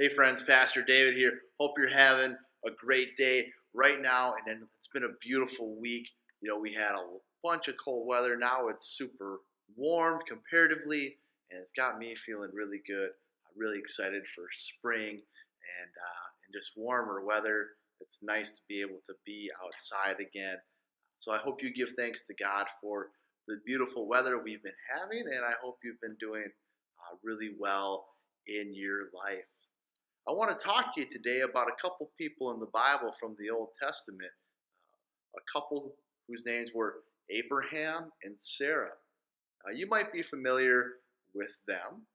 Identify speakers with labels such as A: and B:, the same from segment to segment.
A: Hey friends, Pastor David here. Hope you're having a great day right now. And then it's been a beautiful week. We had a bunch of cold weather. Now it's super warm comparatively, and it's got me feeling really good. I'm really excited for spring and just warmer weather. It's nice to be able to be outside again. So I hope you give thanks to God for the beautiful weather we've been having, and I hope you've been doing really well in your life. I want to talk to you today about a couple people in the Bible from the Old Testament, a couple whose names were Abraham and Sarah. You might be familiar with them.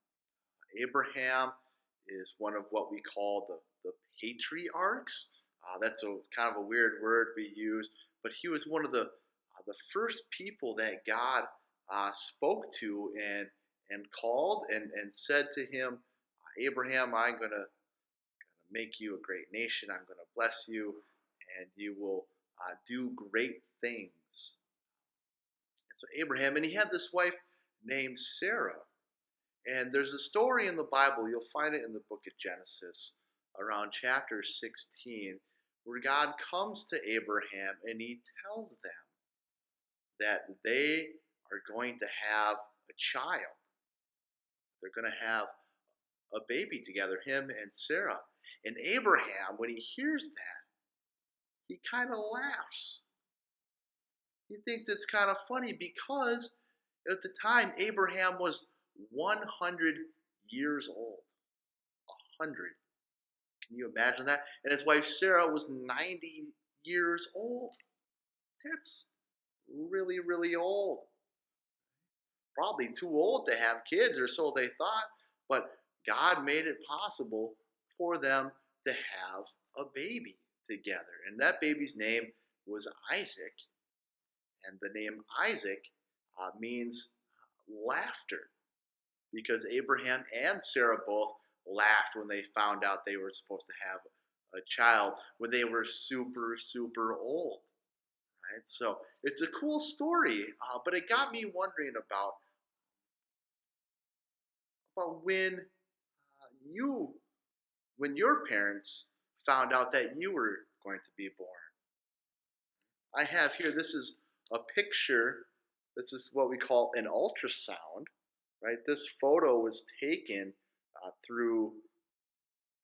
A: Abraham is one of what we call the patriarchs. That's a kind of a weird word we use, but he was one of the first people that God spoke to and called and said to him, Abraham, I'm going to make you a great nation. I'm going to bless you, and you will do great things. And so Abraham, and he had this wife named Sarah. And there's a story in the Bible, you'll find it in the book of Genesis, around chapter 16, where God comes to Abraham and he tells them that they are going to have a child. They're going to have a baby together, him and Sarah. And Abraham, when he hears that, he kind of laughs. He thinks it's kind of funny because at the time Abraham was 100 years old. 100. Can you imagine that? And his wife Sarah was 90 years old. That's really, really old. Probably too old to have kids, or so they thought. But God made it possible for them to have a baby together. And that baby's name was Isaac. And the name Isaac means laughter, because Abraham and Sarah both laughed when they found out they were supposed to have a child when they were super, super old. Right? So it's a cool story, but it got me wondering about when you when your parents found out that you were going to be born. I have here, this is a picture. This is what we call an ultrasound, right? This photo was taken through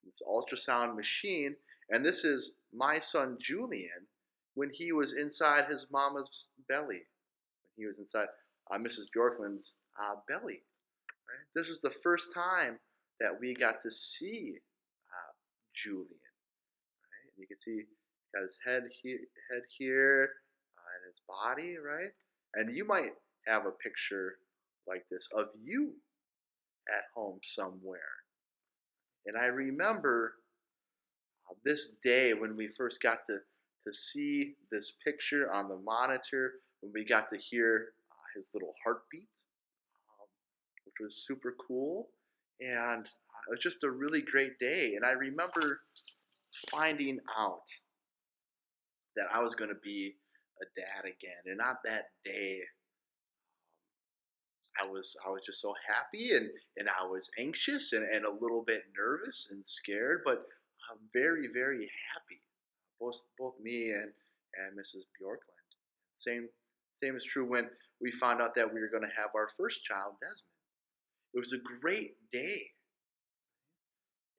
A: this ultrasound machine, and this is my son Julian when he was inside his mama's belly, when he was inside Mrs. Bjorkland's belly. Right? This is the first time that we got to see Julian. Right? And you can see he's got his head here, and his body, right? And you might have a picture like this of you at home somewhere. And I remember this day when we first got to see this picture on the monitor, when we got to hear his little heartbeat, which was super cool. And it was just a really great day. And I remember finding out that I was going to be a dad again. And on that day, I was just so happy, and I was anxious and a little bit nervous and scared, but I'm very, very happy. Both me and Mrs. Bjorkland. Same is true when we found out that we were going to have our first child, Desmond. It was a great day.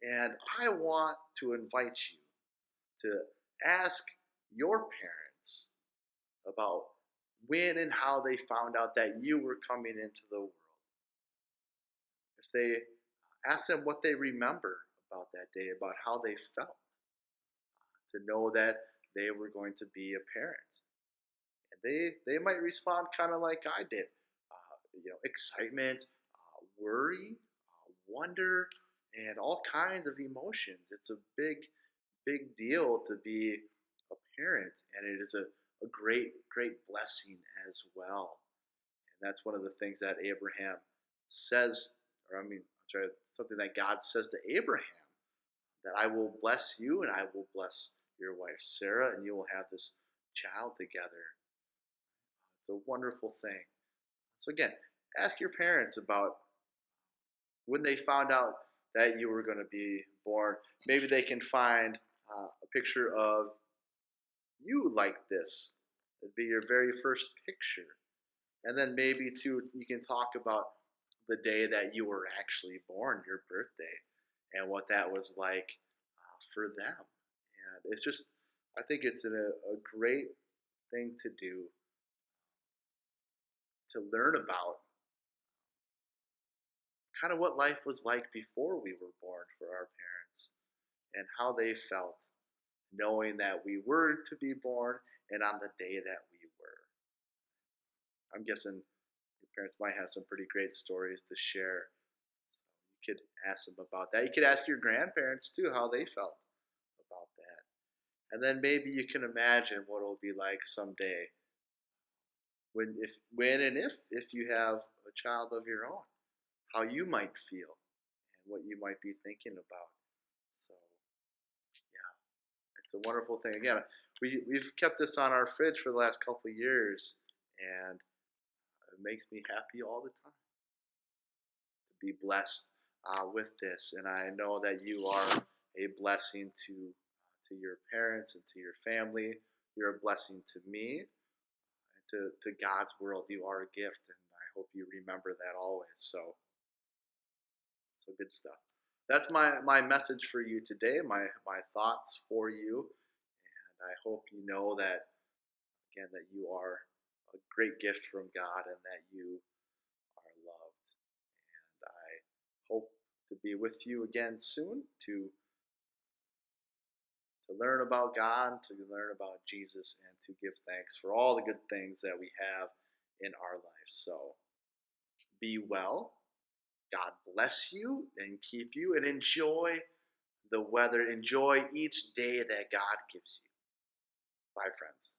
A: And I want to invite you to ask your parents about when and how they found out that you were coming into the world. If they ask them what they remember about that day, about how they felt, to know that they were going to be a parent. And they might respond kind of like I did. Excitement, worry, wonder, and all kinds of emotions. It's a big, big deal to be a parent, and it is a great, great blessing as well. And that's one of the things that Abraham says, something that God says to Abraham, that I will bless you and I will bless your wife Sarah, and you will have this child together. It's a wonderful thing. So again, ask your parents about when they found out that you were going to be born. Maybe they can find a picture of you like this. It'd be your very first picture. And then maybe too, you can talk about the day that you were actually born, your birthday, and what that was like for them. And it's just, I think it's a great thing to do to learn about kind of what life was like before we were born for our parents and how they felt knowing that we were to be born and on the day that we were. I'm guessing your parents might have some pretty great stories to share. So you could ask them about that. You could ask your grandparents too how they felt about that. And then maybe you can imagine what it'll be like someday when and if you have a child of your own, how you might feel and what you might be thinking about. So yeah, it's a wonderful thing. Again, we've kept this on our fridge for the last couple of years, and it makes me happy all the time to be blessed with this. And I know that you are a blessing to your parents and to your family. You're a blessing to me and to God's world. You are a gift, and I hope you remember that always. So good stuff. That's my message for you today, my thoughts for you. And I hope you know that, again, that you are a great gift from God and that you are loved. And I hope to be with you again soon to learn about God, to learn about Jesus, and to give thanks for all the good things that we have in our lives. So be well. God bless you and keep you, and enjoy the weather. Enjoy each day that God gives you. Bye, friends.